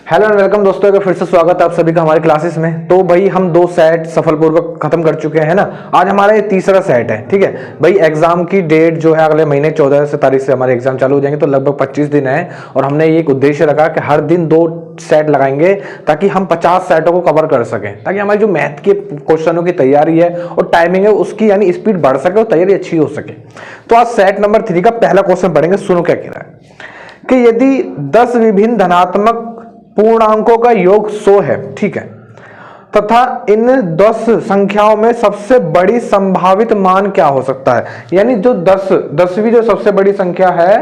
Hello and welcome दोस्तों का फिर से स्वागत है आप सभी का हमारे क्लासेस में। तो भाई हम 2 सेट सफलपूर्वक खत्म कर चुके हैं ना। आज हमारा ये तीसरा सेट है। ठीक है भाई, एग्जाम की डेट जो है अगले महीने 14 तारीख से हमारे एग्जाम चालू हो जाएंगे, तो लगभग 25 दिन है। और हमने ये एक उद्देश्य रखा कि हर दिन 2 सेट लगाएंगे ताकि हम 50 सेटों को कवर कर सकें, ताकि हमारी जो मैथ के क्वेश्चनों की तैयारी है और टाइमिंग है उसकी यानी स्पीड बढ़ सके और तैयारी अच्छी हो सके। तो आज सेट नंबर 3 का पहला क्वेश्चन पढ़ेंगे। सुनो क्या कह रहा है कि यदि 10 विभिन्न धनात्मक पूर्णांकों का योग 100 है, ठीक है, तथा इन 10 संख्याओं में सबसे बड़ी संभावित मान क्या हो सकता है। यानी जो 10वीं जो सबसे बड़ी संख्या है,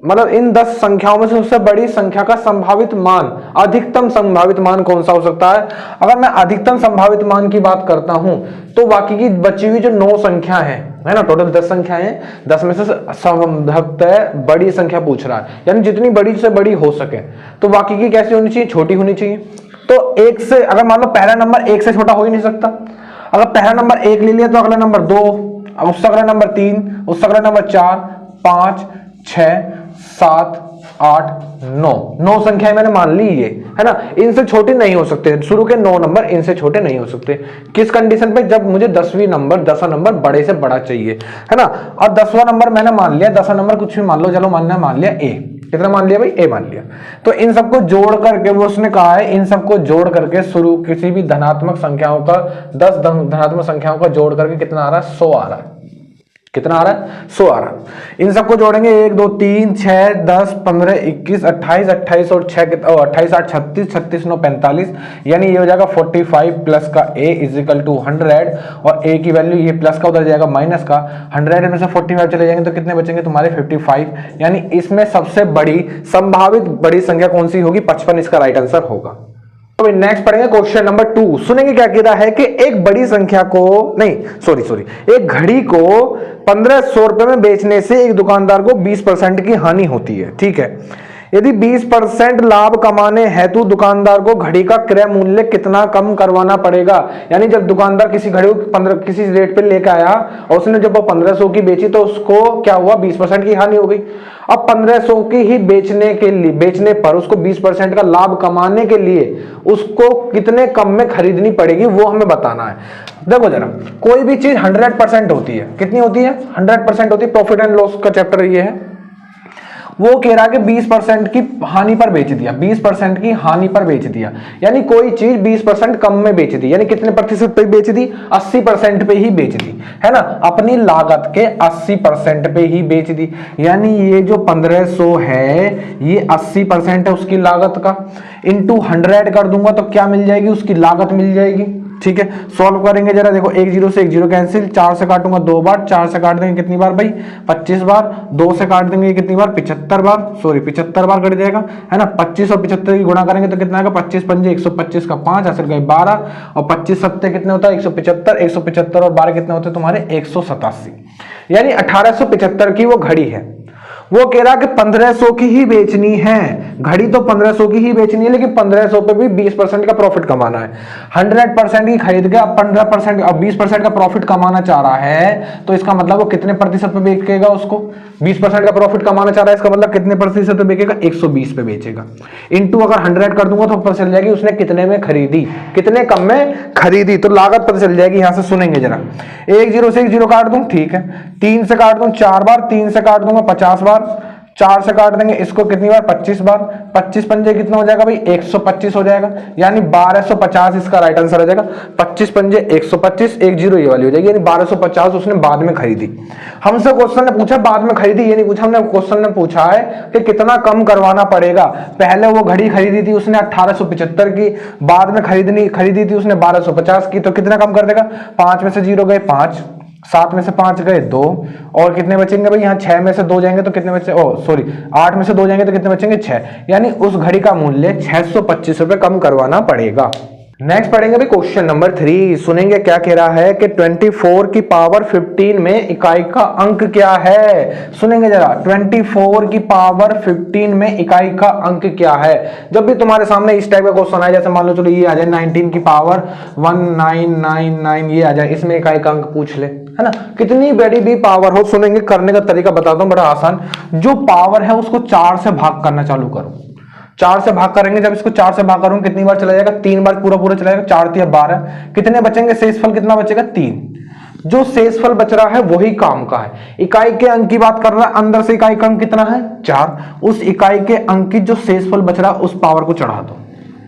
मतलब इन 10 संख्याओं में सबसे बड़ी संख्या का संभावित मान, अधिकतम संभावित मान कौन सा हो सकता है। अगर मैं अधिकतम संभावित मान की बात करता हूं तो बाकी की बची हुई जो 9 संख्या है ना, टोटल 10 संख्याएं हैं, 10 में से संभवतः बड़ी संख्या पूछ रहा है, यानी जितनी बड़ी से बड़ी हो सके। तो बाकी की कैसी होनी चाहिए, छोटी होनी चाहिए। तो 1 से अगर मान लो पहला नंबर 1 से छोटा हो ही नहीं सकता। अगर पहला नंबर 1 ले लिया तो अगला नंबर 2, उससे अगला नंबर 3, उससे अगला नंबर 4, 5, 6, 7, 8, 9 संख्याएं मैंने मान ली ये, है ना। इनसे छोटे नहीं हो सकते, शुरू के 9 नंबर इनसे छोटे नहीं हो सकते। किस कंडीशन पे, जब मुझे 10वां नंबर बड़े से बड़ा चाहिए, है ना। और 10वां नंबर मैंने मान लिया, 10वां नंबर कुछ भी मान लो, चलो मान लिया ए। कितना मान लिया भाई, ए मान लिया। तो इन सबको जोड़ करके वो उसने कहा है, इन सबको जोड़ करके शुरू किसी भी धनात्मक संख्याओं का 10 धनात्मक संख्याओं का जोड़ करके कितना आ रहा है, 100 आ रहा है। कितना आ रहा है, 100 आ रहा है। इन सबको जोड़ेंगे 1 2 3 6 10 15 21 28 28 और 6 28 8 36 36 9 45, यानी ये हो जाएगा 45 प्लस का a इजिकल टू 100। और a की वैल्यू ये प्लस का उधर जाएगा माइनस का, 100 में से 45 चले जाएंगे तो कितने बचेंगे तुम्हारे 55। यानी इसमें सबसे बड़ी संभावित बड़ी संख्या कौन सी होगी, 55 इसका राइट आंसर होगा। तो नेक्स्ट पढ़ेंगे क्वेश्चन नंबर 2। सुनेंगे क्या कह रहा है कि एक बड़ी संख्या को एक घड़ी को 1500 रुपए में बेचने से एक दुकानदार को 20% की हानि होती है। ठीक है, यदि 20% लाभ कमाने हेतु दुकानदार को घड़ी का क्रय मूल्य कितना कम करवाना पड़ेगा। यानी जब दुकानदार किसी घड़ी को किसी रेट पे लेकर आया और उसने जब वो 1500 की बेची तो उसको क्या हुआ, 20% की हानि हो गई। अब 1500 की ही बेचने पर उसको 20% का लाभ कमाने के लिए उसको कितने कम में खरीदनी पड़ेगी, वो हमें बताना है। देखो जरा, कोई भी चीज 100% होती है, कितनी होती है, 100% होती है। प्रॉफिट एंड लॉस का चैप्टर ये है। वो कह रहा है कि 20% की हानि पर बेच दिया, 20% की हानि पर बेच दिया, यानी कोई चीज 20% कम में बेच दी, यानी कितने प्रतिशत पे बेच दी, 80% पे ही बेच दी, है ना। अपनी लागत के 80% पे ही बेच दी। यानी ये जो 1500 है ये 80% है उसकी लागत का, इंटू 100 कर दूंगा तो क्या मिल जाएगी, उसकी लागत मिल जाएगी। ठीक है, सॉल्व करेंगे जरा, देखो 1 0 से 1 0 कैंसिल, 4 से काटूंगा 2 बार, 4 से काट देंगे कितनी बार भाई, 25 बार, 2 से काट देंगे कितनी बार, 75 बार, 75 बार कट जाएगा, है ना। 25 और 75 की गुणा करेंगे तो कितना आएगा, 25 पंजे 125 का 5, असर गए 12, और 25 सत्ते कितने होता है 175, 175 और 12 कितने होते हैं तुम्हारे 187। यानी 1875 की वो घड़ी है। वो कह रहा कि 1500 की ही बेचनी है घड़ी, तो 1500 की ही बेचनी है, लेकिन 1500 पे भी 20% का प्रॉफिट कमाना है। 100% की खरीद के अब 15% अब 20% का प्रॉफिट कमाना चाह रहा है, तो इसका मतलब वो कितने प्रतिशत पे बेचेगा उसको, 20% का प्रॉफिट कमाना चाह रहा है, इसका मतलब कितने प्रतिशत पे बेचेगा, 120 पे बेचेगा। इंटू अगर 100 कर दूंगा तो पता चल जाएगी उसने कितने में खरीदी, कितने कम में खरीदी, तो लागत पता चल जाएगी। यहां से सुनेंगे जरा, 1 0 से 1 0 काट दूं, ठीक है, 3 से काट दूं 4 बार, 3 से काट दूंगा 50 बार, 4 से काट देंगे इसको कितनी बार, 25 बार, 25 पंजे कितना हो जाएगा भाई 125 हो जाएगा, यानी 1250 इसका राइट आंसर हो जाएगा। 25 पंजे 125, 1 0 ये वाली हो जाएगी, यानी 1250 उसने बाद में खरीदी। हमसे क्वेश्चन ने पूछा बाद में खरीदी, ये नहीं पूछा हमने, क्वेश्चन ने पूछा है कि कितना कम करवाना पड़ेगा। पहले वो घड़ी खरीदी थी उसने 1875 की, बाद में खरीदी थी उसने 1250 की, तो कितना कम कर देगा, 5 में से 0 गए 5, 7 में से 5 गए 2, और कितने बचेंगे भाई, यहाँ 6 में से 2 जाएंगे तो कितने बचे, 8 में से 2 जाएंगे तो कितने बचेंगे 6, यानी उस घड़ी का मूल्य 625 रुपए कम करवाना पड़ेगा। नेक्स्ट पढ़ेंगे भाई क्वेश्चन नंबर 3। सुनेंगे क्या कह रहा है कि 24 की पावर 15 में इकाई का अंक क्या है। सुनेंगे जरा, 24 की पावर 15 में इकाई का अंक क्या है। जब भी तुम्हारे सामने इस टाइप का क्वेश्चन आए, जैसे मान लो चलो ये आ जाए 19 की पावर 1999, ये आ जाए, इसमें इकाई का अंक पूछ ले, है ना। कितनी बड़ी भी पावर हो, सुनेंगे, करने का तरीका बताता हूं बड़ा आसान। जो पावर है उसको 4 से भाग करना चालू करो, 4 से भाग करेंगे, जब इसको 4 से भाग करूंगा कितनी बार चला जाएगा, 3 बार पूरा पूरा चला जाएगा, 4 3 12, कितने बचेंगे, शेषफल कितना बचेगा 3। जो शेषफल बच रहा है वही काम का है। इकाई के अंक की बात कर रहा है, अंदर से इकाई का अंक कितना है 4, उस इकाई के अंक की जो शेषफल बच रहा है उस पावर को चढ़ा दो,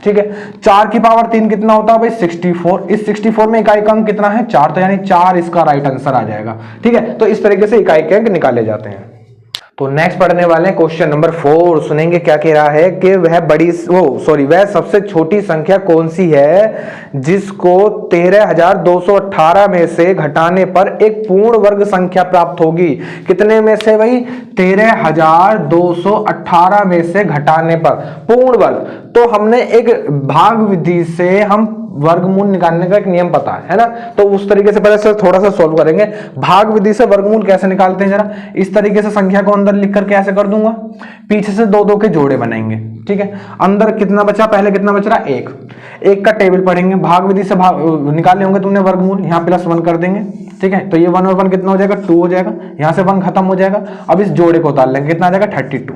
ठीक है। 4 की पावर 3 कितना होता है भाई 64, इस 64 में इकाई का अंक कितना है 4, तो यानी 4 इसका राइट आंसर आ जाएगा, ठीक है। तो इस तरीके से इकाई के अंक निकाले जाते हैं। तो नेक्स्ट पढ़ने वाले हैं क्वेश्चन नंबर 4, सुनेंगे क्या कह रहा है कि वह सबसे छोटी संख्या कौन सी है जिसको 13,218 में से घटाने पर एक पूर्ण वर्ग संख्या प्राप्त होगी। कितने में से भाई 13,218 में से घटाने पर पूर्ण वर्ग। तो हमने एक भाग विधि से हम वर्गमूल निकालने का एक नियम पता है ना, तो उस तरीके से पहले से थोड़ा सा सॉल्व करेंगे। भाग विधि से वर्गमूल कैसे निकालते हैं, जरा इस तरीके से संख्या को अंदर लिख करके ऐसे कर दूंगा, पीछे से 2 2 के जोड़े बनाएंगे, ठीक है। अंदर कितना बचा, पहले कितना बच रहा 1, 1 का टेबल पढ़ेंगे, भाग विधि से निकाले होंगे तुमने वर्गमूल, यहाँ +1 कर देंगे, ठीक है। तो ये 1 और 1 कितना हो जाएगा 2 हो जाएगा, यहाँ से 1 खत्म हो जाएगा। अब इस जोड़े को उतार लेंगे, कितना आ जाएगा 32।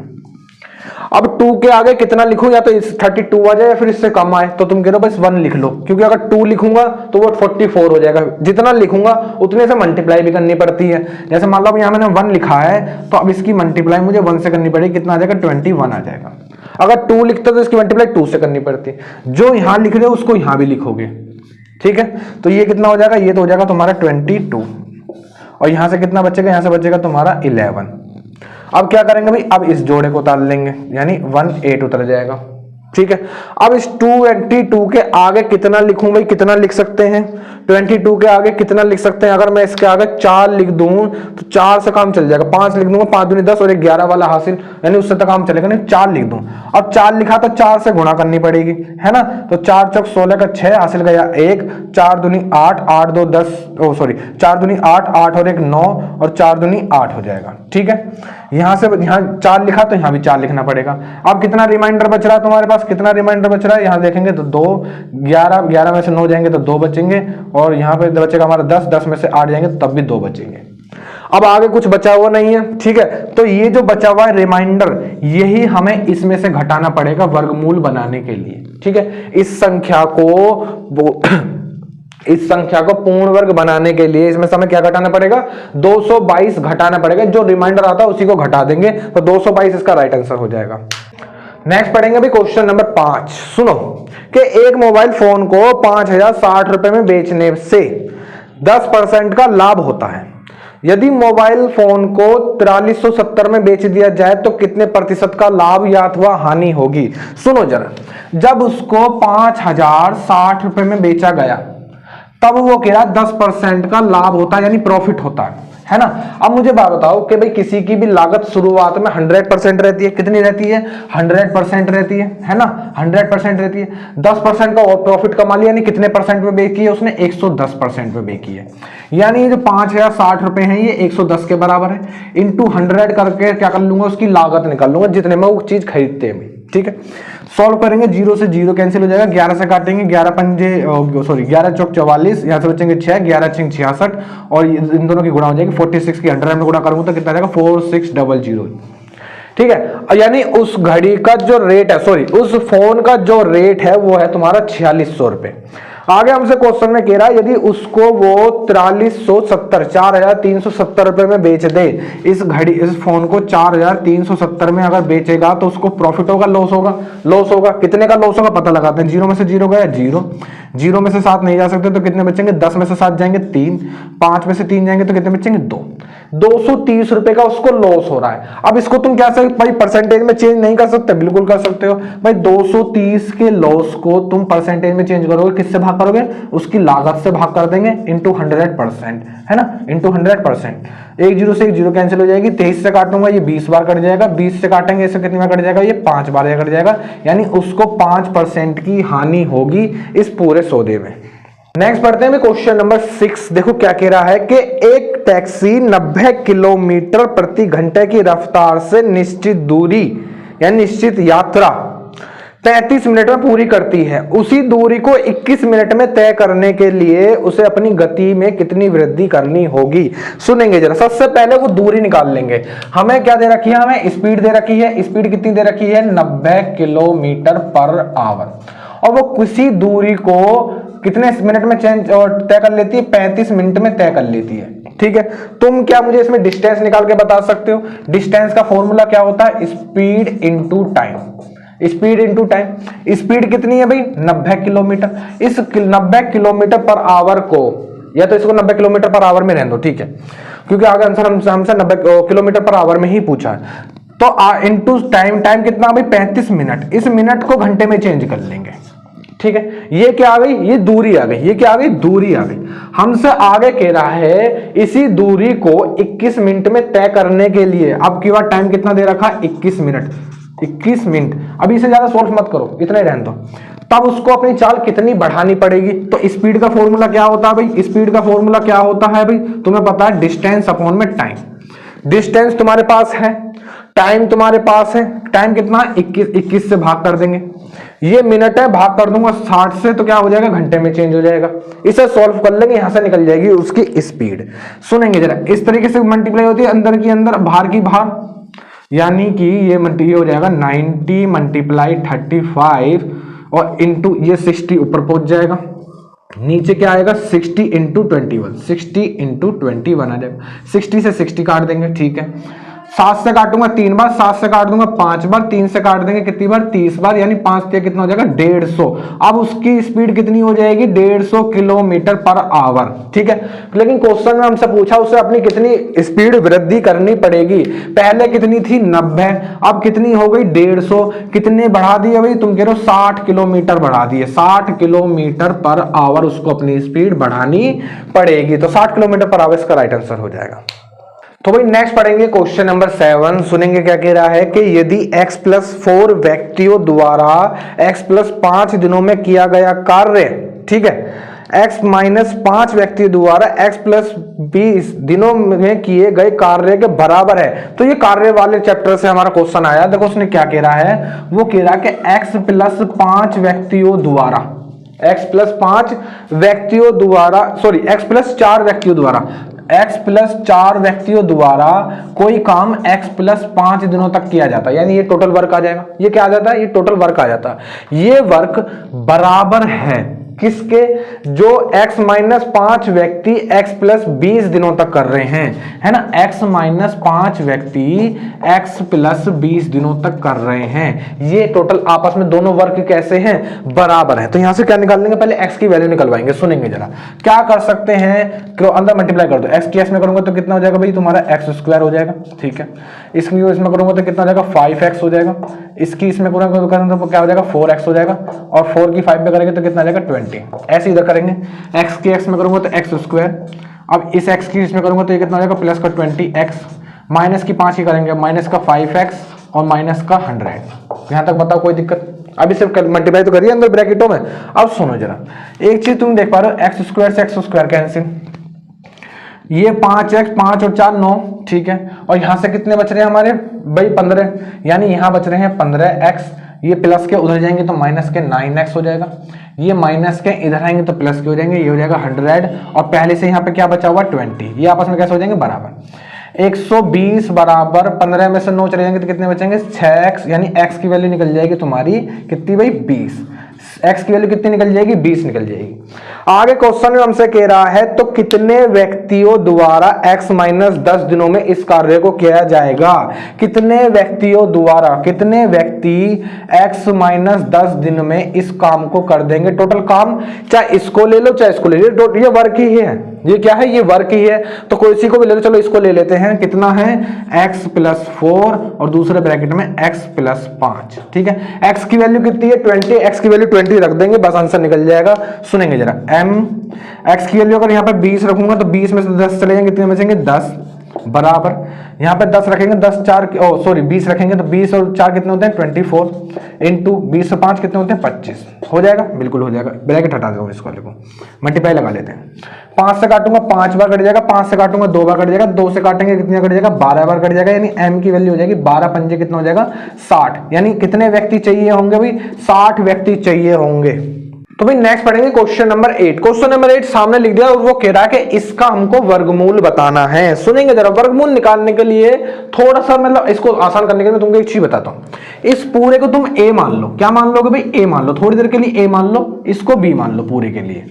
अब 2 के आगे कितना लिखूं, या तो इस 32 आ जाए या फिर इससे कम आए, तो तुम कह रहे हो बस 1 लिख लो, क्योंकि अगर 2 लिखूंगा तो वो 44 हो जाएगा, जितना लिखूंगा उतने से मल्टीप्लाई भी करनी पड़ती है। जैसे मान लो यहाँ मैंने 1 लिखा है तो अब इसकी मल्टीप्लाई मुझे 1 से करनी पड़ेगी, कितना आ जाएगा 21 आ जाएगा। अगर 2 लिखते तो इसकी मल्टीप्लाई 2 से करनी पड़ती, जो यहाँ लिख रहे हो उसको यहाँ भी लिखोगे, ठीक है। तो ये कितना हो जाएगा, ये तो हो जाएगा तुम्हारा 22, और यहाँ से कितना बचेगा, यहाँ से बचेगा तुम्हारा 11। अब क्या करेंगे भाई, अब इस जोड़े को उतार लेंगे, यानी 1 8 उतर जाएगा, ठीक है। अब इस 22 के आगे कितना लिखूं भाई, कितना लिख सकते हैं 22 के आगे कितना लिख सकते हैं, अगर मैं इसके आगे 4 लिख दूं तो 4 से काम चल जाएगा, 5 लिख दूंगा, 5 दूनी 10 और एक 11 वाला हासिल, यानी उससे तो काम चलेगा नहीं, 4 लिख दूं। अब 4 लिखा तो 4 से गुणा करनी पड़ेगी, है ना। तो 4 चौक 16 का 6 हासिल गया 1, 4 दूनी 8, 8 2 10, 4 दूनी 8, 8 और 1 9, और 4 दूनी 8 हो जाएगा, ठीक है। यहां से यहाँ 4 लिखा तो यहाँ भी 4 लिखना पड़ेगा। अब कितना रिमाइंडर बच रहा है तुम्हारे पास, कितना रिमाइंडर बच रहा है, यहाँ देखेंगे तो 2, 11 में से 9 जाएंगे तो 2 बचेंगे, और यहाँ पे बचेगा हमारा 10 में से 8 जाएंगे तब भी 2 बचेंगे। अब आगे कुछ बचा हुआ नहीं है, ठीक है। तो ये जो बचा हुआ है रिमाइंडर, यही हमें इसमें से घटाना पड़ेगा वर्गमूल बनाने के लिए, ठीक है। इस संख्या को पूर्ण वर्ग बनाने के लिए इसमें से हमें क्या घटाना पड़ेगा, 222 घटाना पड़ेगा। जो रिमाइंडर आता है उसी को घटा देंगे, तो 222 इसका राइट आंसर हो जाएगा। नेक्स्ट पढ़ेंगे भी क्वेश्चन नंबर 5, सुनो कि एक मोबाइल फोन को 5,060 रुपए में बेचने से 10% का लाभ होता है। यदि मोबाइल फोन को 4370 में बेच दिया जाए तो कितने प्रतिशत का लाभ या अथवा हानि होगी। सुनो जरा, जब उसको 5,060 रुपए में बेचा गया तब वो कह रहा 10% का लाभ होता है, यानी प्रॉफिट होता है ना। अब मुझे बात बताओ कि भाई किसी की भी लागत शुरुआत में 100% रहती है, कितनी रहती है 100% रहती है ना, 100% रहती है। 10% का और प्रॉफिट कमा लिया, यानी कितने परसेंट में बेची है उसने, 110% में बेची है। यानी ये जो 5,060 रुपए हैं ये 110 के बराबर है, इंटू 100 करके क्या कर लूंगा, उसकी लागत निकाल लूंगा जितने में वो चीज खरीदते हैं, ठीक है। सॉल्व करेंगे, 0 से 0 कैंसिल हो जाएगा, 11 से काटेंगे, 11 चौक 44, यहाँ से बचेंगे 6, 11 6 66, और इन दोनों की गुणा हो जाएगी 46 की 100 में गुणा करूंगा तो कितना जाएगा 4600, ठीक है। यानी उस घड़ी का जो रेट है, उस फोन का जो रेट है वो है तुम्हारा 4600 रुपए। आगे हमसे क्वेश्चन में कह रहा है यदि उसको वो 4,370 रुपए में बेच दे, इस फोन को 4,370 में अगर बेचेगा तो उसको प्रॉफिट होगा लॉस होगा, लॉस होगा। कितने का लॉस होगा पता लगाते हैं, 0 में से 0 गया 0, 0 में से 7 नहीं जा सकते तो कितने बचेंगे, 10 में से 7 जाएंगे 3, 5 में से 3 जाएंगे तो कितने बचेंगे 2, 230 रुपए का उसको लॉस हो रहा है। अब इसको तुम क्या भाई परसेंटेज में चेंज नहीं कर सकते, बिल्कुल कर सकते हो भाई। 230 के लॉस को तुम परसेंटेज में चेंज करोगे, किससे भाग करोगे, उसकी लागत से भाग कर देंगे, इंटू 100%, है ना, इंटू 100%। 1 0 से 1 0 कैंसिल हो जाएगी, 23 से काटूंगा ये 20 बार कट जाएगा, 20 से काटेंगे इसे कितनी बार कट जाएगा, ये 5 बार कट जाएगा, यानी उसको 5% की हानि होगी इस पूरे सौदे में। नेक्स्ट पढ़ते हैं क्वेश्चन नंबर 6, देखो क्या कह रहा है कि एक टैक्सी 90 किलोमीटर प्रति घंटे की रफ्तार से निश्चित दूरी या निश्चित यात्रा 35 मिनट में पूरी करती है, उसी दूरी को 21 मिनट में तय करने के लिए उसे अपनी गति में कितनी वृद्धि करनी होगी। सुनेंगे जरा, सबसे पहले वो दूरी निकाल लेंगे। हमें क्या दे रखी है, हमें स्पीड दे रखी है। स्पीड कितनी दे रखी है, 90 किलोमीटर पर आवर, और वो किसी दूरी को कितने मिनट में चेंज और तय कर लेती है, 35 मिनट में तय कर लेती है। ठीक है, तुम क्या मुझे इसमें डिस्टेंस निकाल के बता सकते हो? डिस्टेंस का फॉर्मूला क्या होता है, speed into time. Speed into time. Speed कितनी है भाई, 90 किलोमीटर। इस 90 किलोमीटर पर आवर को, या तो इसको 90 किलोमीटर पर आवर में रहने दो, ठीक है, क्योंकि आगे आंसर हमसे 90 किलोमीटर पर आवर में ही पूछा है। तो इंटू टाइम, टाइम कितना भाई 35 मिनट। इस मिनट को घंटे में चेंज कर लेंगे। ठीक है, ये क्या आ गई, ये दूरी आ गई। ये क्या आ गई, दूरी आ गई। हमसे आगे कह रहा है इसी दूरी को 21 मिनट में तय करने के लिए, अब की बार टाइम कितना दे रखा, 21 मिनट। 21 मिनट, अभी इसे ज्यादा सोल्व मत करो, इतना ही रहने दो। तब उसको अपनी चाल कितनी बढ़ानी पड़ेगी। तो स्पीड का फॉर्मूला क्या होता है भाई, स्पीड का फॉर्मूला क्या होता है भाई, तुम्हें पता है, डिस्टेंस अपॉन में टाइम। डिस्टेंस तुम्हारे पास है, टाइम तुम्हारे पास है। टाइम कितना, 21 से भाग कर देंगे। ये मिनट है, भाग कर दूंगा 60 से, तो क्या हो जाएगा, घंटे में चेंज हो जाएगा। इसे सॉल्व कर लेंगे, यहां से निकल जाएगी उसकी स्पीड। सुनेंगे जरा, इस तरीके से मल्टीप्लाई होती है, अंदर की अंदर, बाहर की बाहर, यानी कि ये हो जाएगा 90 मल्टीप्लाई 35 और इंटू ये 60 ऊपर पहुंच जाएगा। नीचे क्या आएगा, 60 इंटू 21, 60 इंटू 21 आ जाएगा। 60 से 60 काट देंगे, ठीक है। 7 से काटूंगा 3 बार, 7 से काट दूंगा 5 बार, 3 से काट देंगे कितनी बार, 30 बार, यानी 5 से कितना हो जाएगा, 150। अब उसकी स्पीड कितनी हो जाएगी, 150 किलोमीटर पर आवर। ठीक है, लेकिन क्वेश्चन में हमसे पूछा उसे अपनी कितनी स्पीड वृद्धि करनी पड़ेगी। पहले कितनी थी, 90, अब कितनी हो गई, 150। कितने बढ़ा दिए भाई, तुम कह रहे हो 60 किलोमीटर बढ़ा दिए। 60 किलोमीटर पर आवर उसको अपनी स्पीड बढ़ानी पड़ेगी। तो 60 किलोमीटर पर आवर इसका राइट आंसर हो जाएगा। तो भाई नेक्स्ट पढ़ेंगे क्वेश्चन नंबर 7। सुनेंगे क्या कह रहा है कि यदि x + 4 व्यक्तियों द्वारा x + 5 दिनों में किया गया कार्य, ठीक है, x - 5 व्यक्तियों द्वारा x + 20 दिनों में किए गए कार्य के बराबर है। तो ये कार्य वाले चैप्टर से हमारा क्वेश्चन आया। देखो उसने क्या कह रहा है, वो कह रहा है कि x + 5 व्यक्तियों द्वारा, x + 5 व्यक्तियों द्वारा, सॉरी x + 4 व्यक्तियों द्वारा, x + 4 व्यक्तियों द्वारा कोई काम x + 5 दिनों तक किया जाता है, यानी ये टोटल वर्क आ जाएगा। ये क्या आ जाता है, ये टोटल वर्क आ जाता है। ये वर्क बराबर है किसके, जो x - 5 व्यक्ति x + 20 दिनों तक कर रहे हैं, है ना। x - 5 व्यक्ति x + 20 दिनों तक कर रहे हैं। ये टोटल आपस में दोनों वर्क कैसे हैं, बराबर हैं। तो यहां से क्या निकाल लेंगे, पहले x की वैल्यू निकलवाएंगे। सुनेंगे जरा, क्या कर सकते हैं, अंदर मल्टीप्लाई कर दो। x की x में करूंगा तो कितना हो जाएगा भाई, तुम्हारा x² हो जाएगा, ठीक है। इसकी इसमें करूंगा तो कितना हो जाएगा, 5x हो जाएगा। इसकी इसमें करूंगा तो क्या हो जाएगा, 4x हो जाएगा। और 4 की 5 पे करेंगे तो कितना आ जाएगा, 20। ऐसे इधर करेंगे, x की x में करूंगा तो x²। अब इस x की इसमें करूंगा तो ये कितना हो जाएगा, प्लस का 20x, माइनस की 5 की करेंगे, माइनस का 5x और माइनस का 100। यहां तक बताओ कोई दिक्कत। अभी सिर्फ मल्टीप्लाई तो करिए अंदर ब्रैकेटों में। अब सुनो जरा, एक चीज तुम देख पा रहे हो, x² से x² कैंसिल, ये 5x, 5 और 4 9, ठीक है। और यहां से कितने बच रहे हैं हमारे भाई, 15, यानी यहां बच रहे हैं 15x। ये प्लस के उधर जाएंगे तो माइनस के 9x हो जाएगा। ये माइनस के इधर आएंगे तो प्लस के हो जाएंगे, ये हो जाएगा 100। और पहले से यहाँ पे क्या बचा हुआ, 20। ये आपस में कैसे हो जाएंगे, बराबर। 120 बराबर 15 में से 9 चले जाएंगे तो कितने बचेंगे, 6x, यानी x की वैल्यू निकल जाएगी तुम्हारी कितनी भाई, 20। x की वैल्यू कितनी निकल जाएगी, 20 निकल जाएगी। आगे क्वेश्चन में हमसे कह रहा है तो कितने व्यक्तियों द्वारा x - 10 दिनों में इस कार्य को किया जाएगा। कितने व्यक्तियों द्वारा, कितने व्यक्ति x - 10 दिन में इस काम को कर देंगे। टोटल काम, चाहे इसको ले लो चाहे इसको ले लो, ये वर्क ही है। ये क्या है, ये वर्क ही है। तो कोई सी को भी ले लो, चलो इसको ले लेते हैं। कितना है, x + 4 और दूसरे ब्रैकेट में x + 5, ठीक है। x की वैल्यू कितनी है, 20, x की वैल्यू 20 रख देंगे, बस आंसर निकल जाएगा। सुनेंगे जरा, x की वैल्यू अगर यहाँ पे 20 रखूंगा तो 20 में से 10 चले जाएंगे, कितने बचेंगे, 10। बराबर यहाँ पे 10 रखेंगे, 10 4 20 रखेंगे तो 20 और 4 कितने होते हैं 24 इंटू 20 से 5 कितने होते हैं 25 हो जाएगा, बिल्कुल हो जाएगा। ब्रैकेट हटा दो इसको, देखो मल्टीप्लाई लगा लेते हैं। 5 से काटूंगा 5 बार कट जाएगा, 5 से काटूंगा 2 बार कट जाएगा, 2 से काटेंगे कितने कट जाएगा 12 बार कट जाएगा, यानी m की वैल्यू हो जाएगी 12 पंजे कितना हो जाएगा 60। यानी कितने व्यक्ति चाहिए होंगे भाई 60 व्यक्ति चाहिए होंगे। तो भाई नेक्स्ट पढ़ेंगे क्वेश्चन नंबर 8। क्वेश्चन नंबर 8 सामने लिख दिया और वो कह रहा है कि इसका हमको वर्गमूल बताना है। सुनेंगे जरा, वर्गमूल निकालने के लिए थोड़ा सा मतलब इसको आसान करने के लिए तुमको एक चीज बताता हूं। इस पूरे को तुम a मान लो, क्या मान लोगे भाई a मान लो, थोड़ी देर के लिए a मान लो, इसको b मान लो पूरे के लिए।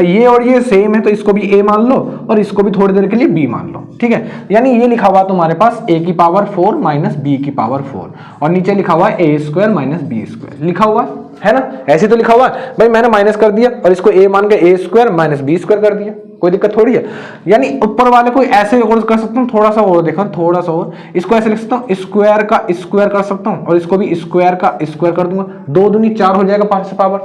ये और ये सेम है तो इसको भी a मान लो और इसको भी थोड़ी देर के लिए b मान लो, ठीक है। यानी ये लिखा हुआ तुम्हारे पास a की पावर 4 माइनस b की पावर 4 और नीचे लिखा हुआ है a square minus b square लिखा हुआ है ना, ऐसे तो लिखा हुआ है भाई। मैंने माइनस कर दिया और इसको a मान के a square minus b square कर दिया, कोई दिक्कत थोड़ी है। यानी ऊपर वाले को ऐसे और कर सकता हूँ, थोड़ा सा और देखो, थोड़ा सा और इसको ऐसे लिख सकता हूँ, स्क्वायर का स्क्वायर कर सकता हूँ और इसको भी स्क्वायर का स्क्वायर कर दूंगा, 2 दूनी 4 हो जाएगा 5 से पावर।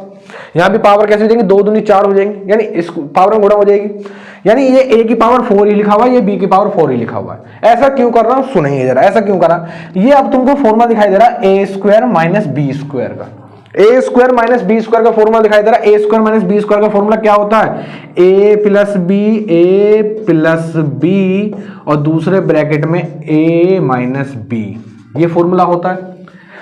यहाँ भी पावर कैसे हो जाएंगे 2 दूनी 4 हो जाएंगे, यानी इस पावर में गुणा हो जाएगी। यानी ये a की पावर 4 ही लिखा हुआ है, ये b की पावर 4 ही लिखा हुआ है। ऐसा क्यों कर रहा हूँ सुनेंगे जरा, ऐसा क्यों करा। ये अब तुमको फॉर्मूला दिखाई दे रहा है a square minus b square का, ए स्क्वायर माइनस बी स्क्वायर का फॉर्मूला दिखाई दे रहा है। ए स्क्वायर माइनस बी स्क्वायर का फॉर्मूला क्या होता है ए प्लस बी और दूसरे ब्रैकेट में ए माइनस बी, ये फॉर्मूला होता है।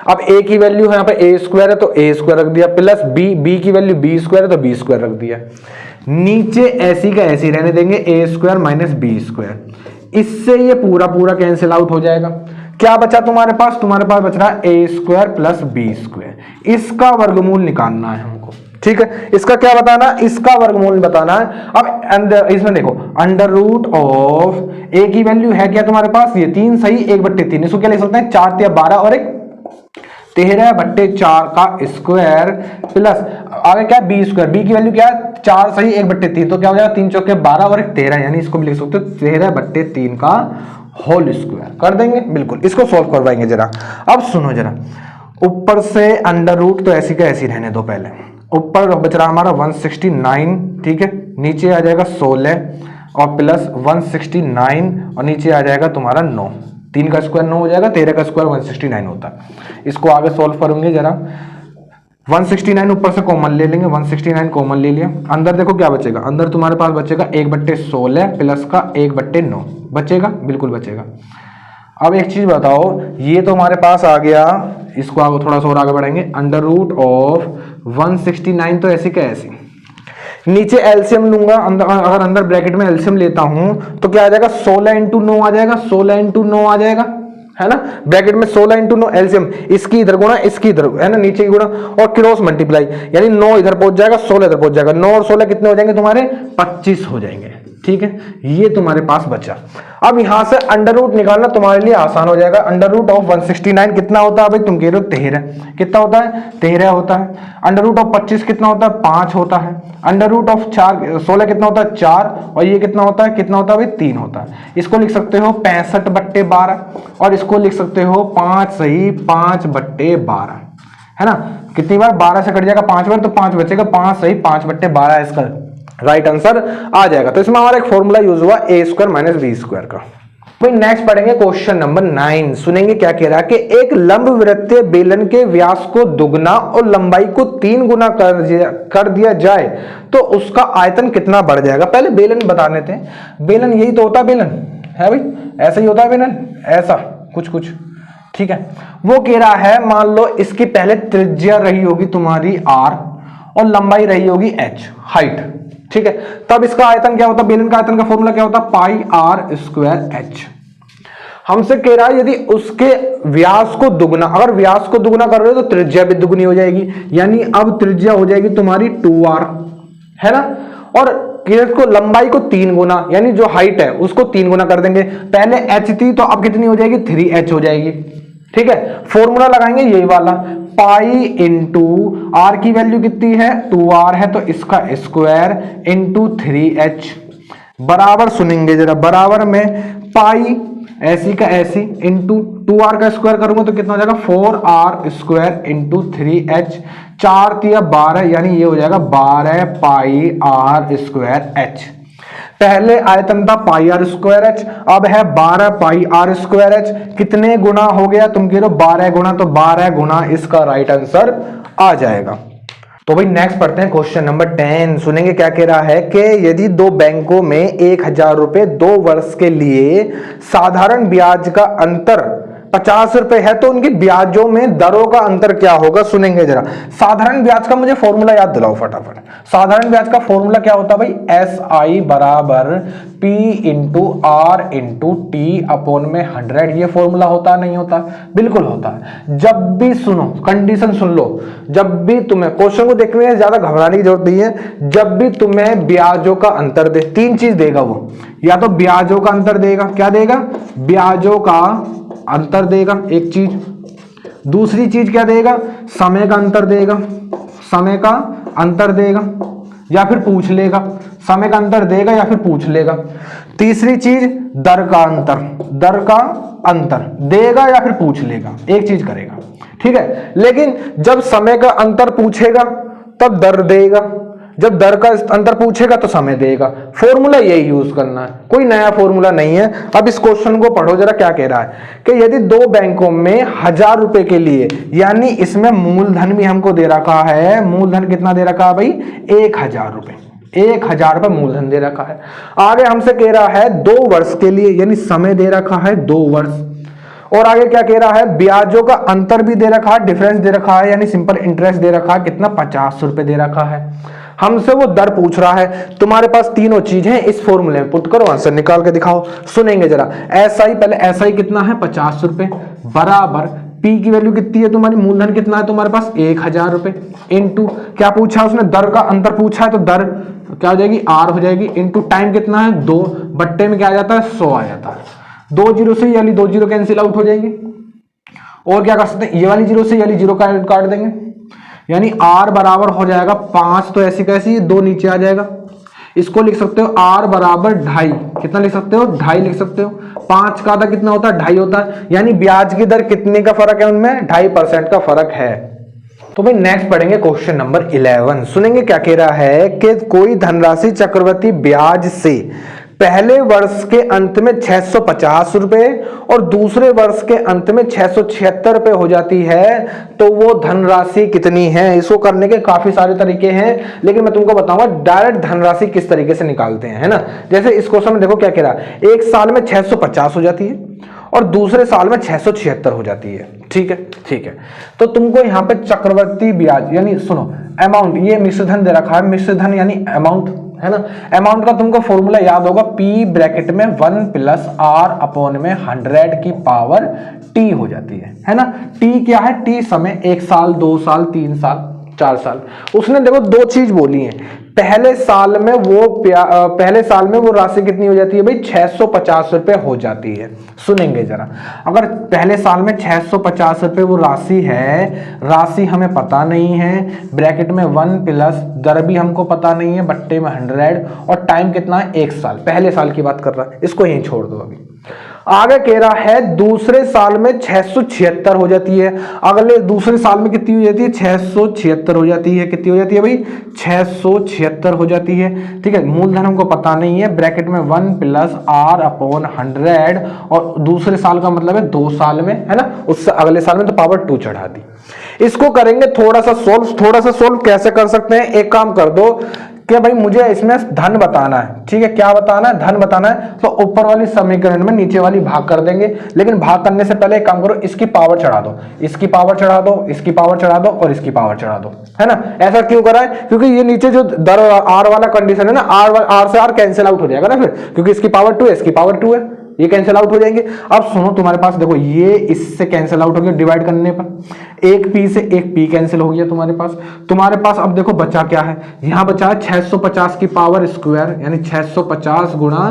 अब ए की वैल्यू है यहाँ पे ए स्क्वायर है तो ए स्क्वायर रख दिया, प्लस बी की वैल्यू बी स्क्वायर है तो बी स्क्वायर रख दिया। नीचे ऐसी का ऐसी रहने देंगे ए स्क्वायर माइनस बी स्क्वायर, इससे ये पूरा पूरा कैंसिल आउट हो जाएगा। क्या बचा तुम्हारे पास, तुम्हारे पास बच रहा है ए स्क्वायर प्लस बी स्क्वायर। इसका वर्गमूल निकालना है हमको, ठीक है। इसका क्या बताना, इसका वर्गमूल बताना है। अब इसमें देखो अंडर रूट ऑफ ए की वैल्यू है क्या तुम्हारे पास, ये 3 सही 1/3, इसको क्या लिख सकते हैं 4 या 12 और 1 13/4 का स्क्वायर प्लस आगे क्या बी स्क्वायर, बी की वैल्यू क्या है 4 सही 1/3 तो क्या हो जाएगा 3 चौके 12 और 1 13, यानी इसको भी लिख सकते हो 13/3 का होल स्क्वायर कर देंगे। बिल्कुल इसको सॉल्व करवाएंगे जरा। अब सुनो जरा, ऊपर से अंडर रूट तो ऐसी का ऐसी रहने दो, पहले ऊपर बच रहा हमारा 169, ठीक है, नीचे आ जाएगा 16 और प्लस 169 और नीचे आ जाएगा तुम्हारा 9, 3 का स्क्वायर 9 हो जाएगा, 13 का स्क्वायर 169 होता है। इसको आगे सॉल्व करूंगे जरा। 169 ऊपर से कॉमन ले लेंगे, 169 कॉमन ले लिया, अंदर देखो क्या बचेगा, अंदर तुम्हारे पास बचेगा 1/16 प्लस का 1/9 बचेगा, बिल्कुल बचेगा। अब एक चीज बताओ, ये तो हमारे पास आ गया, इसको आगे थोड़ा सा और आगे बढ़ेंगे, अंडर रूट ऑफ 169 तो ऐसी क्या ऐसी, नीचे एलसीएम लूंगा, अगर अंदर ब्रैकेट में एलसीएम लेता हूं तो क्या आ जाएगा 16 इंटू 9 आ जाएगा, 16 इंटू 9 आ जाएगा, है ना। ब्रैकेट में 16 इंटू 9 एलसीएम, इसकी इधर गुणा इसकी इधर, है ना, नीचे की गुणा और क्रॉस मल्टीप्लाई, यानी 9 इधर पहुंच जाएगा 16 इधर पहुंच जाएगा, 9 और 16 कितने हो जाएंगे तुम्हारे 25 हो जाएंगे, ठीक है। ये तुम्हारे पास बचा। अब यहां से अंडर रूट निकालना तुम्हारे लिए आसान हो जाएगा। अंडर रूट ऑफ 169 कितना होता है भाई, तुम कह रहे हो 13, कितना होता है 13 होता है। अंडर रूट ऑफ 25 कितना होता है 5 होता है। अंडर रूट ऑफ 16 कितना होता है 4 और ये कितना होता है भाई 3 होता है। इसको लिख सकते हो 65/12 और इसको लिख सकते हो 5 सही 5/12, है ना। कितनी बार 12 से कट जाएगा 5 बार तो 5 बचेगा, 5 सही 5/12 इसका राइट आंसर आ जाएगा। तो इसमें हमारा एक फॉर्मूला यूज हुआ ए स्क्वायर माइनस बी स्क्वायर का। भाई नेक्स्ट पढ़ेंगे क्वेश्चन नंबर 9। सुनेंगे क्या कह रहा है कि एक लंबवृत्तीय बेलन के व्यास को दुगना और लंबाई को 3 गुना कर दिया जाए तो उसका आयतन कितना बढ़ जाएगा। पहले बेलन बता देते हैं, बेलन यही तो होता है, बेलन है भाई, ऐसा ही होता है बेलन, ऐसा कुछ कुछ, ठीक है। वो कह रहा है मान लो इसकी पहले त्रिज्या रही होगी तुम्हारी r और लंबाई रही होगी h, हाइट, ठीक है। तब इसका आयतन क्या होता है, बेलन का आयतन का फॉर्मूला क्या होता है पाई r स्क्वायर h। हमसे कह रहा है यदि उसके व्यास को दुगना, अगर व्यास को दुगना कर रहे हो तो त्रिज्या भी दुगनी हो जाएगी, यानी अब त्रिज्या हो जाएगी तुम्हारी 2r, है ना। और को लंबाई को 3 गुना, यानी जो हाइट है उसको 3 गुना कर देंगे। पहले h थी तो अब कितनी हो जाएगी 3h हो जाएगी, ठीक है। फॉर्मूला लगाएंगे यही वाला, पाई इंटू आर की वैल्यू कितनी है 2r है तो इसका स्क्वायर इंटू 3h बराबर, सुनेंगे जरा, बराबर में पाई ऐसी का ऐसी इंटू 2r का स्क्वायर करूंगा तो कितना हो जाएगा 4r स्क्वायर इंटू 3h, 4 3 12 यानी ये हो जाएगा 12 पाई r स्क्वायर h। पहले आयतन था पाई आर स्क्वायर एच, अब है 12 पाई आर स्क्वायर एच। कितने गुना हो गया, तुम कह रहे हो 12 गुना, तो 12 गुना इसका राइट आंसर आ जाएगा। तो भाई नेक्स्ट पढ़ते हैं क्वेश्चन नंबर 10। सुनेंगे क्या कह रहा है कि यदि दो बैंकों में 1000 रुपए 2 वर्ष के लिए साधारण ब्याज का अंतर 50 रुपए है तो उनकी ब्याजों में दरों का अंतर क्या होगा। सुनेंगे जरा। साधारण ब्याज का मुझे फॉर्मूला याद दिलाओ फटाफट। साधारण ब्याज का फॉर्मूला क्या होता है भाई, एस आई बराबर P into R into T upon में 100। ये फॉर्मूला होता नहीं होता, बिल्कुल होता है। जब भी सुनो, कंडीशन सुन लो, जब भी तुम्हें क्वेश्चन को देखने में ज्यादा घबराने की जरूरत नहीं है, जब भी तुम्हें ब्याजों का अंतर दे, 3 चीज देगा वो, या तो ब्याजों का अंतर देगा, क्या देगा, ब्याजों का अंतर देगा एक चीज, दूसरी चीज क्या देगा, समय का अंतर देगा, समय का अंतर देगा या फिर पूछ लेगा, समय का अंतर देगा या फिर पूछ लेगा। तीसरी चीज दर का अंतर, दर का अंतर देगा या फिर पूछ लेगा, एक चीज करेगा, ठीक है। लेकिन जब समय का अंतर पूछेगा तब दर देगा, जब दर का अंतर पूछेगा तो समय देगा। फॉर्मूला यही यूज करना है, कोई नया फॉर्मूला नहीं है। अब इस क्वेश्चन को पढ़ो जरा, क्या कह रहा है कि यदि 2 बैंकों में 1000 रुपए के लिए, यानी इसमें मूलधन भी हमको दे रखा है, मूलधन कितना दे रखा है भाई, 1000 रुपए, 1000 रुपए मूलधन दे रखा है। आगे हमसे कह रहा है 2 वर्ष के लिए, यानी समय दे रखा है 2 वर्ष, और आगे क्या कह रहा है, ब्याजों का अंतर भी दे रखा है, डिफरेंस दे रखा है, यानी सिंपल इंटरेस्ट दे रखा है, कितना 50 रुपए दे रखा है। हमसे वो दर पूछ रहा है। तुम्हारे पास तीनों चीजें इस फॉर्मूले में पुट करो, आंसर निकाल के दिखाओ। सुनेंगे जरा। एसआई, पहले एसआई कितना है, 50 रुपए, बराबर पी की वैल्यू कितनी है तुम्हारी, मूलधन कितना है तुम्हारे पास, 1000 रुपए, इनटू क्या पूछा उसने, दर का अंतर पूछा है, तो दर क्या हो जाएगी, आर हो जाएगी, इनटू टाइम कितना है 2, बट्टे में क्या आ जाता है 100 आ जाता है। 2 जीरो से यानी 2 जीरो कैंसिल आउट हो जाएंगे, और क्या कर सकते हैं, ये वाली जीरो से यानी जीरो काट देंगे, यानी r बराबर हो जाएगा 5, तो ऐसी कैसी 2 नीचे आ जाएगा। इसको लिख सकते हो r बराबर 2.5, कितना लिख सकते हो, 2.5 लिख सकते हो। 5 का आधा कितना होता है, 2.5 होता है, यानी ब्याज की दर कितने का फर्क है उनमें, 2.5% का फर्क है। तो भाई नेक्स्ट पढ़ेंगे क्वेश्चन नंबर 11। सुनेंगे क्या कह रहा है कि कोई धनराशि चक्रवृद्धि ब्याज से पहले वर्ष के अंत में 650 रुपए और दूसरे वर्ष के अंत में 676 रुपए हो जाती है, तो वो धनराशि कितनी है। इसको करने के काफी सारे तरीके हैं, लेकिन मैं तुमको बताऊंगा डायरेक्ट धनराशि किस तरीके से निकालते हैं, है ना। जैसे इस क्वेश्चन में देखो क्या कह रहा है, एक साल में 650 हो जाती है और दूसरे साल में 676 हो जाती है, ठीक है, ठीक है। तो तुमको यहाँ पे चक्रवर्ती ब्याज, यानी सुनो अमाउंट, ये मिश्रधन दे रखा है, मिश्रधन यानी अमाउंट, है ना। अमाउंट का तुमको फॉर्मूला याद होगा, P ब्रैकेट में 1 प्लस R अपॉन में 100 की पावर T हो जाती है ना। T क्या है, T समय, 1 साल, 2 साल, 3 साल, 4 साल। उसने देखो 2 चीज बोली है। पहले साल में वो राशि कितनी हो जाती है भाई, 650 रुपए हो जाती है। सुनेंगे जरा, अगर पहले साल में 650 रुपए वो राशि है, राशि हमें पता नहीं है, ब्रैकेट में 1 प्लस दर भी हमको पता नहीं है, बट्टे में 100, और टाइम कितना है 1 साल, पहले साल की बात कर रहा है, इसको यहीं छोड़ दो। अभी आगे कह रहा है दूसरे साल में 676 हो जाती है, अगले दूसरे साल में कितनी हो जाती है, 676 हो जाती है। कितनी हो जाती है भाई, 676 हो जाती है, ठीक है। मूलधन हमको पता नहीं है, ब्रैकेट में 1 प्लस R अपॉन 100, और दूसरे साल का मतलब है 2 साल में, है ना, उससे अगले साल में तो पावर 2 चढ़ा दी। इसको करेंगे थोड़ा सा सोल्व कैसे कर सकते हैं, एक काम कर दो कि भाई मुझे इसमें धन बताना है, ठीक है, क्या बताना है, धन बताना है, तो ऊपर वाली समीकरण में नीचे वाली भाग कर देंगे। लेकिन भाग करने से पहले एक काम करो, इसकी पावर चढ़ा दो, इसकी पावर चढ़ा दो, इसकी पावर चढ़ा दो, और इसकी पावर चढ़ा दो, है ना। ऐसा क्यों करा है, क्योंकि ये नीचे जो दर आर वाला कंडीशन है ना, आर से आर कैंसिल आउट हो जाएगा ना फिर, क्योंकि इसकी पावर 2 है, इसकी पावर 2 है, ये कैंसिल आउट हो जाएंगे। अब सुनो, तुम्हारे पास देखो ये इससे कैंसिल आउट हो गया डिवाइड करने पर, एक पी से एक पी कैंसिल हो गया तुम्हारे पास। अब देखो बचा क्या है, यहां बचा है 650 की पावर स्क्वायर, यानी 650 गुणा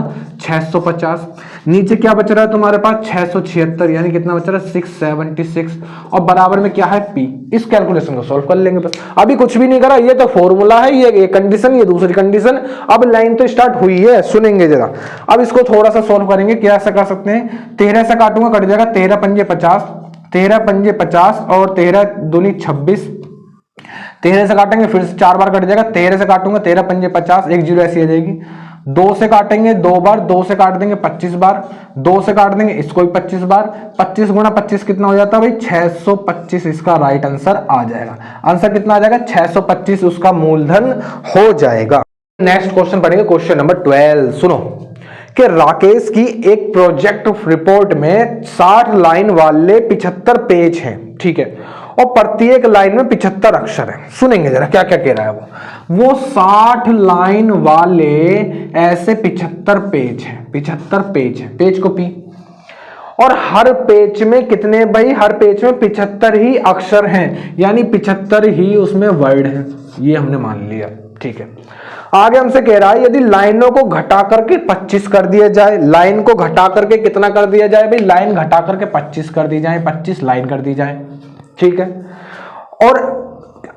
650। नीचे क्या बच रहा है तुम्हारे पास, 676, यानी कितना बच रहा है 676, और बराबर में क्या है पी। इस कैलकुलेशन को सॉल्व कर लेंगे बस, अभी कुछ भी नहीं करा, ये तो फॉर्मूला है, ये कंडीशन, ये दूसरी कंडीशन। अब लाइन तो स्टार्ट हुई है, सुनेंगे जरा। अब इसको थोड़ा सा सॉल्व करेंगे, क्या ऐसा कर सकते हैं, 13 से काटूंगा कट जाएगा 13 पंजे 50, 13 पंजे 50 और 13 दूनी 26। 13 से काटेंगे फिर से 4 बार कट जाएगा, 13 से काटूंगा 13 पंजे 50, एक जीरो ऐसी आ जाएगी, 2 से काटेंगे 2 बार, 2 से काट देंगे 25 बार, 2 से काट देंगे इसको भी 25 बार, 25 गुणा 25 कितना हो जाता है भाई 625, इसका राइट आंसर आ जाएगा। आंसर कितना आ जाएगा 625 उसका मूलधन हो जाएगा। नेक्स्ट क्वेश्चन पढ़ेंगे, क्वेश्चन नंबर 12। सुनो कि राकेश की एक प्रोजेक्ट रिपोर्ट में 60 लाइन वाले 75 पेज हैं, ठीक है, और प्रत्येक लाइन में 75 अक्षर है। सुनेंगे जरा क्या क्या कह रहा है वो 60 लाइन वाले ऐसे 75 पेज है, 75 पेज है, पेज को पी, और हर पेज में कितने भाई, हर पेज में 75 ही अक्षर हैं, यानी 75 ही उसमें वर्ड हैं, ये हमने मान लिया, ठीक है। आगे हमसे कह रहा है यदि लाइनों को घटा करके 25 कर दिया जाए, लाइन को घटा करके कितना कर दिया जाए भाई, लाइन घटा करके 25 कर दी जाए, 25 लाइन कर दी जाए, ठीक है, और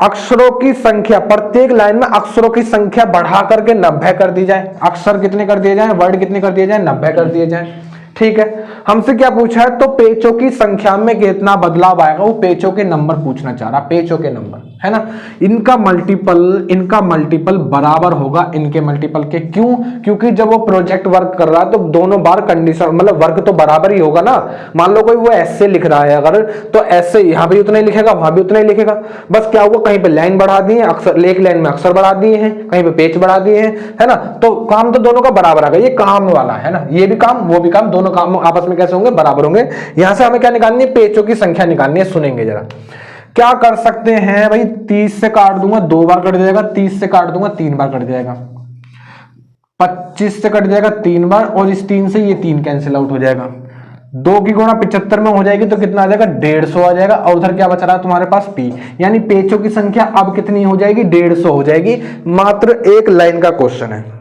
अक्षरों की संख्या, प्रत्येक लाइन में अक्षरों की संख्या बढ़ा करके 90 कर दी जाए, अक्षर कितने कर दिए जाए, वर्ड कितने कर दिए जाए, 90 कर दिए जाए, ठीक है। हमसे क्या पूछा है, तो पेजों की संख्या में कितना बदलाव आएगा, वो पेजों के नंबर पूछना चाह रहा, पेजों के नंबर, है ना। इनका मल्टीपल बराबर होगा इनके मल्टीपल के, क्यों, क्योंकि जब वो प्रोजेक्ट वर्क कर रहा है तो दोनों बार कंडीशन मतलब वर्क तो बराबर ही होगा ना। मान लो कोई वो ऐसे लिख रहा है अगर, तो ऐसे यहाँ भी उतना ही लिखेगा, वहां भी उतना ही लिखेगा, बस क्या हुआ कहीं पे लाइन बढ़ा दी है, अक्षर एक लाइन में अक्षर बढ़ा दिए हैं, कहीं पे पेज बढ़ा दिए हैं, है ना, तो काम तो दोनों का बराबर आ गया, ये काम वाला है ना, ये भी काम वो भी काम, दोनों काम आपस में कैसे होंगे, बराबर होंगे। यहां से हमें क्या निकालनी है, पेजों की संख्या निकालनी है। सुनेंगे जरा क्या कर सकते हैं भाई, 30 से काट दूंगा 2 बार कट जाएगा, 30 से काट दूंगा 3 बार कट जाएगा, 25 से कट जाएगा 3 बार, और इस 3 से ये 3 कैंसिल आउट हो जाएगा, 2 की गुणा 75 में हो जाएगी तो कितना आ जाएगा 150 आ जाएगा, और उधर क्या बच रहा है तुम्हारे पास पी, यानी पेजों की संख्या अब कितनी हो जाएगी 150 हो जाएगी। मात्र एक लाइन का क्वेश्चन है।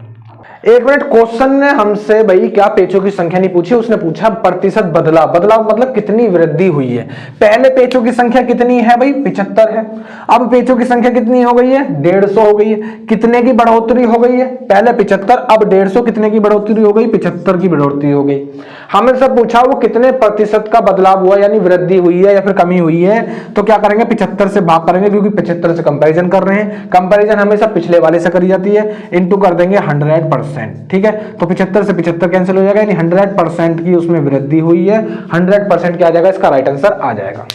एक मिनट, क्वेश्चन ने हमसे भाई क्या पेजों की संख्या नहीं पूछी, उसने पूछा प्रतिशत बदलाव, बदलाव मतलब कितनी वृद्धि हुई है। पहले पेजों की संख्या कितनी है भाई 75 है, अब पेजों की संख्या कितनी हो गई है 150 हो गई है, कितने की बढ़ोतरी हो गई है, पहले 75 अब 150, कितने की बढ़ोतरी हो गई 75 की बढ़ोतरी हो गई। हमें सब पूछा वो कितने प्रतिशत का बदलाव हुआ, यानी वृद्धि हुई है या फिर कमी हुई है, तो क्या करेंगे 75 से भाग करेंगे, क्योंकि 75 से कंपैरिजन कर रहे हैं, कंपैरिजन हमेशा पिछले वाले से करी जाती है, इनटू कर देंगे 100%, ठीक है, तो 75 से 75 कैंसिल हो जाएगा, यानी 100% की उसमें वृद्धि हुई है, 100% क्या आ जाएगा, इसका राइट आंसर आ जाएगा।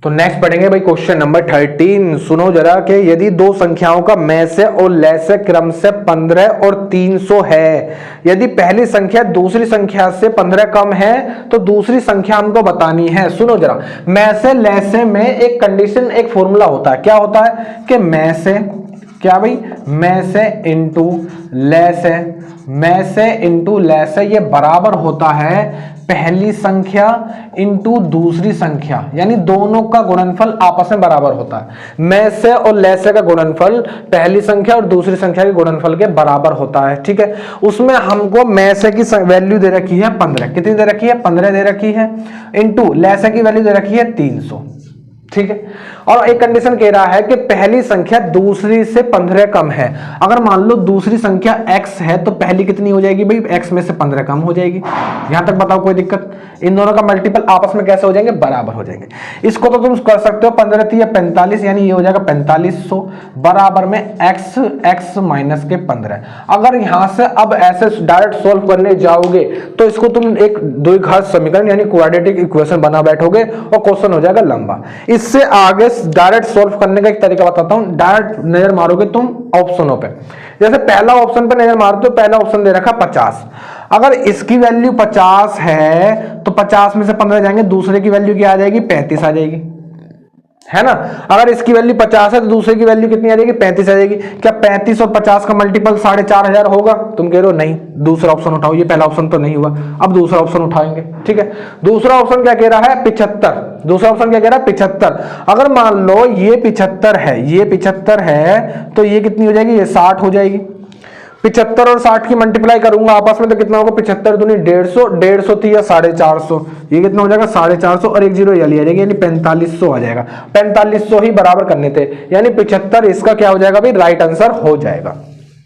तो नेक्स्ट पढ़ेंगे भाई क्वेश्चन नंबर 13। सुनो जरा कि यदि दो संख्याओं का में से और ले से क्रम से 15 और 300 है, यदि पहली संख्या दूसरी संख्या से 15 कम है तो दूसरी संख्या हमको बतानी है। सुनो जरा, में से ले से में एक कंडीशन, एक फॉर्मूला होता है, क्या होता है कि में से, क्या भाई, में से इंटू ले से, में से इंटू ले से ये बराबर होता है पहली संख्या इंटू दूसरी संख्या, यानी दोनों का गुणनफल आपस में बराबर होता है। में से और ले से का गुणनफल पहली संख्या और दूसरी संख्या के गुणनफल के बराबर होता है, ठीक है। उसमें हमको में से की वैल्यू दे रखी है 15, कितनी दे रखी है 15 दे रखी है, इंटू ले से की वैल्यू दे रखी है 300, ठीक है। और एक कंडीशन कह रहा है कि पहली संख्या दूसरी से 15 कम है। अगर मान लो दूसरी संख्या x है तो पहली कितनी हो जाएगी भाई, x में से 15 कम हो जाएगी। यहां तक बताओ कोई दिक्कत? इन दोनों का मल्टीपल आपस में कैसे हो जाएंगे, बराबर हो जाएंगे। इसको तो तुम कर सकते हो 15 3 या 45, यानी ये हो जाएगा 4500 बराबर में x माइनस के 15। अगर यहां से अब ऐसे डायरेक्ट सोल्व करने जाओगे तो इसको तुम एक द्विघात समीकरण यानी क्वाड्रेटिक इक्वेशन बना बैठोगे और क्वेश्चन हो जाएगा लंबा। इससे आगे डायरेक्ट सॉल्व करने का एक तरीका बताता हूं। डायरेक्ट नजर मारोगे तुम ऑप्शनों पे, जैसे पहला ऑप्शन पे नजर मारते हो, पहला ऑप्शन दे रखा 50। अगर इसकी वैल्यू 50 है तो 50 में से 15 जाएंगे, दूसरे की वैल्यू क्या आ जाएगी 35 आ जाएगी, है ना। अगर इसकी वैल्यू 50 है तो दूसरे की वैल्यू कितनी आ जाएगी 35 आ जाएगी। क्या 35 और 50 का मल्टीपल 4500 होगा? तुम कह रहे हो नहीं, दूसरा ऑप्शन उठाओ, ये पहला ऑप्शन तो नहीं हुआ, अब दूसरा ऑप्शन उठाएंगे, ठीक है। दूसरा ऑप्शन क्या कह रहा है 75, दूसरा ऑप्शन क्या कह रहा है 75। अगर मान लो ये 75 है, ये 75 है तो ये कितनी हो जाएगी, ये 60 हो जाएगी। 75 और 60 की मल्टीप्लाई करूंगा आपस में तो कितना होगा, 75 दूनी 150, 150 थी या 450, ये कितना हो जाएगा 450 और एक जीरो ये लिया जाएगा, यानी 4500 आ जाएगा। 4500 ही बराबर करने थे, यानी 75 इसका क्या हो जाएगा भाई, राइट आंसर हो जाएगा।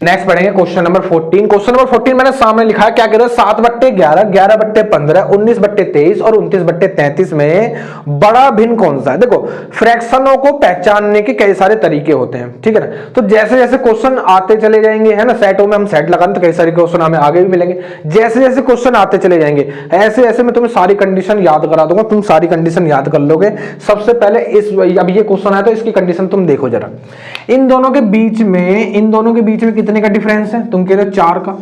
नेक्स्ट पढ़ेंगे क्वेश्चन नंबर 14। क्वेश्चन नंबर 14 मैंने सामने लिखा है, क्या कह रहे हैं, 7/11, 11/15, 19/23 और 29/33 में बड़ा भिन्न कौन सा है। देखो फ्रैक्शनों को पहचानने के कई सारे तरीके होते हैं, ठीक है ना। तो जैसे जैसे क्वेश्चन आते चले जाएंगे, है ना, सेटों में हम सेट लगाते तो कई सारे क्वेश्चन हमें आगे भी मिलेंगे। जैसे जैसे क्वेश्चन आते चले जाएंगे ऐसे ऐसे मैं तुम्हें सारी कंडीशन याद करा दूंगा, तुम सारी कंडीशन याद कर लोगे। सबसे पहले अब ये क्वेश्चन है तो इसकी कंडीशन तुम देखो जरा। इन दोनों के बीच में कितने का डिफरेंस है, तुम कह रहे हो 4 का।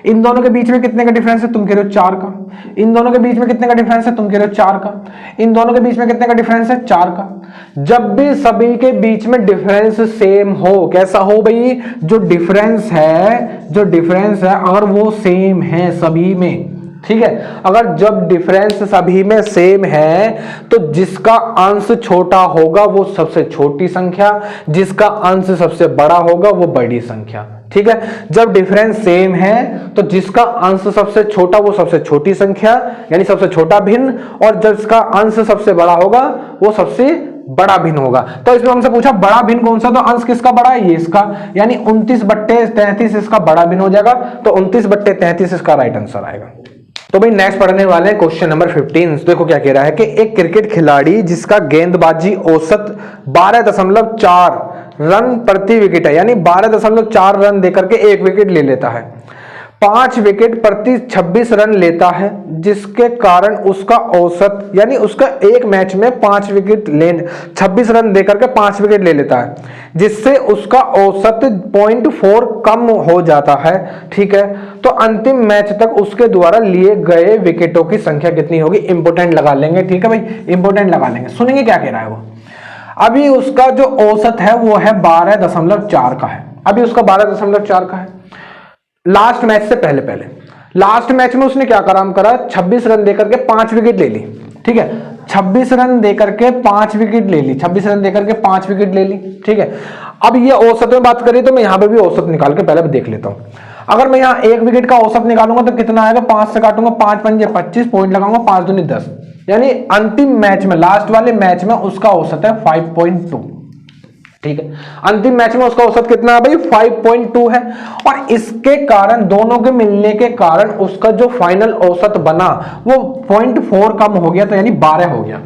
इन दोनों के बीच में कितने का डिफरेंस है, तुम कह रहे हो 4 का। इन दोनों के बीच में कितने का डिफरेंस है, तुम कह रहे हो 4 का। इन दोनों के बीच में कितने का डिफरेंस है, 4 का। जब भी सभी के बीच में डिफरेंस सेम हो, कैसा हो भाई, जो डिफरेंस है अगर वो सेम है सभी में, ठीक है, अगर जब डिफरेंस सभी में सेम है तो जिसका अंश छोटा होगा वो सबसे छोटी संख्या, जिसका अंश सबसे बड़ा होगा वो बड़ी संख्या, ठीक है। जब डिफरेंस सेम है तो जिसका अंश सबसे छोटा वो सबसे छोटी संख्या यानी सबसे छोटा भिन्न, और जिसका अंश सबसे बड़ा होगा वो सबसे बड़ा भिन्न होगा। तो इसमें हमसे पूछा बड़ा भिन्न कौन सा, तो अंश किसका बड़ा है, ये इसका, यानी 29/33 इसका बड़ा भिन्न हो जाएगा। तो 29/33 इसका राइट आंसर आएगा। तो भाई नेक्स्ट पढ़ने वाले हैं क्वेश्चन नंबर 15। देखो क्या कह रहा है कि एक क्रिकेट खिलाड़ी जिसका गेंदबाजी औसत 12.4 रन प्रति विकेट है, यानी 12.4 रन देकर के एक विकेट ले लेता है, 5 विकेट प्रति 26 रन लेता है, जिसके कारण उसका औसत यानी उसका एक मैच में 5 विकेट 26 रन देकर के 5 विकेट ले लेता है, जिससे उसका औसत 0.4 कम हो जाता है, ठीक है। तो अंतिम मैच तक उसके द्वारा लिए गए विकेटों की संख्या कितनी होगी, इंपोर्टेंट लगा लेंगे, ठीक है भाई, इंपोर्टेंट लगा लेंगे। सुनेंगे क्या कह रहा है वो। अभी उसका जो औसत है वो है 12.4 का है, अभी उसका 12.4 का है। लास्ट मैच से पहले लास्ट मैच में उसने क्या काम करा, 26 रन देकर के 5 विकेट ले ली, ठीक है, 26 रन देकर के 5 विकेट ले ली, 26 रन देकर के 5 विकेट ले ली, ठीक है। अब ये औसत में बात करें तो मैं यहां पे भी औसत निकाल के पहले भी देख लेता हूं। अगर मैं यहां एक विकेट का औसत निकालूंगा तो कितना आएगा, 5 से काटूंगा, 5 पंजे 25, पॉइंट लगाऊंगा, 5 दूनी 10, यानी अंतिम मैच में लास्ट वाले मैच में उसका औसत है 5.2, ठीक है। अंतिम मैच में उसका औसत कितना है भाई, 5.2 है। और इसके कारण दोनों के मिलने के कारण उसका जो फाइनल औसत बना वो 0.4 कम हो गया, तो यानी 12 हो गया।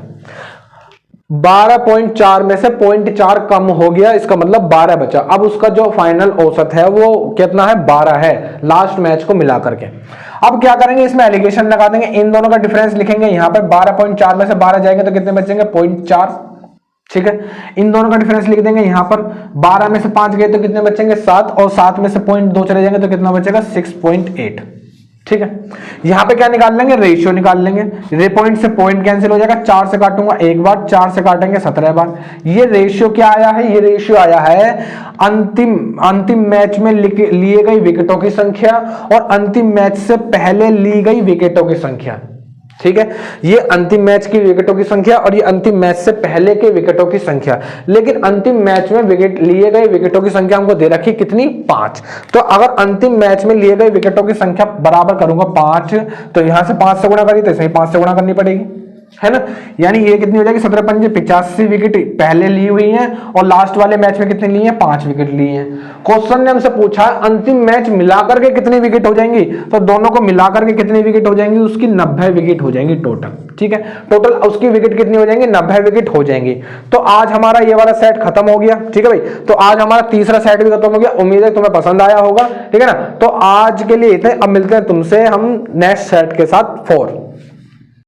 12.4 में से 0.4 कम हो गया, इसका मतलब 12 बचा। अब उसका जो फाइनल औसत है वो कितना है, 12 है लास्ट मैच को मिला करके। अब क्या करेंगे, इसमें एलिगेशन लगा देंगे, इन दोनों का डिफरेंस लिखेंगे, यहां पे 12.4 में से 12 जाएंगे तो कितने बचेंगे, 0.4, ठीक है। इन दोनों का डिफरेंस लिख देंगे, यहां पर 12 में से 5 गए तो कितने बचेंगे, 7, और 7 में से 0.2 चले जाएंगे तो कितना बचेगा, 6.8, ठीक है। यहां पे क्या निकाल लेंगे, रेशियो निकाल लेंगे। पॉइंट से पॉइंट कैंसिल हो जाएगा, 4 से काटूंगा एक बार, 4 से काटेंगे 17 बार। ये रेशियो क्या आया है, ये रेशियो आया है अंतिम मैच में लिए गई विकेटों की संख्या और अंतिम मैच से पहले ली गई विकेटों की संख्या, ठीक है। ये अंतिम मैच की विकेटों की संख्या और ये अंतिम मैच से पहले के विकेटों की संख्या, लेकिन अंतिम मैच में विकेट लिए गए विकेटों की संख्या हमको दे रखी कितनी, 5। तो अगर अंतिम मैच में लिए गए विकेटों की संख्या बराबर करूंगा 5, तो यहां से 5 से गुणा करी तो इसे 5 से गुणा करनी पड़ेगी, है ना। यानी ये कितनी हो जाएगी, 17 पंजे 85 विकेट पहले ली हुई हैं और लास्ट वाले मैच में कितने लिए हैं, 5 विकेट लिए हैं। क्वेश्चन ने हमसे पूछा अंतिम मैच मिलाकर के कितनी विकेट हो जाएंगी, तो दोनों को मिलाकर के कितनी विकेट हो जाएंगी, उसकी 90 विकेट हो जाएंगी टोटल, ठीक है। टोटल उसकी विकेट कितनी हो जाएंगी, 90 विकेट हो जाएंगी। तो आज हमारा ये वाला सेट खत्म हो गया, ठीक है भाई। तो आज हमारा तीसरा सेट भी खत्म हो गया, उम्मीद है तुम्हें पसंद आया होगा, ठीक है ना। तो आज के लिए इतने, अब मिलते हैं तुमसे हम नेक्स्ट सेट के साथ 4।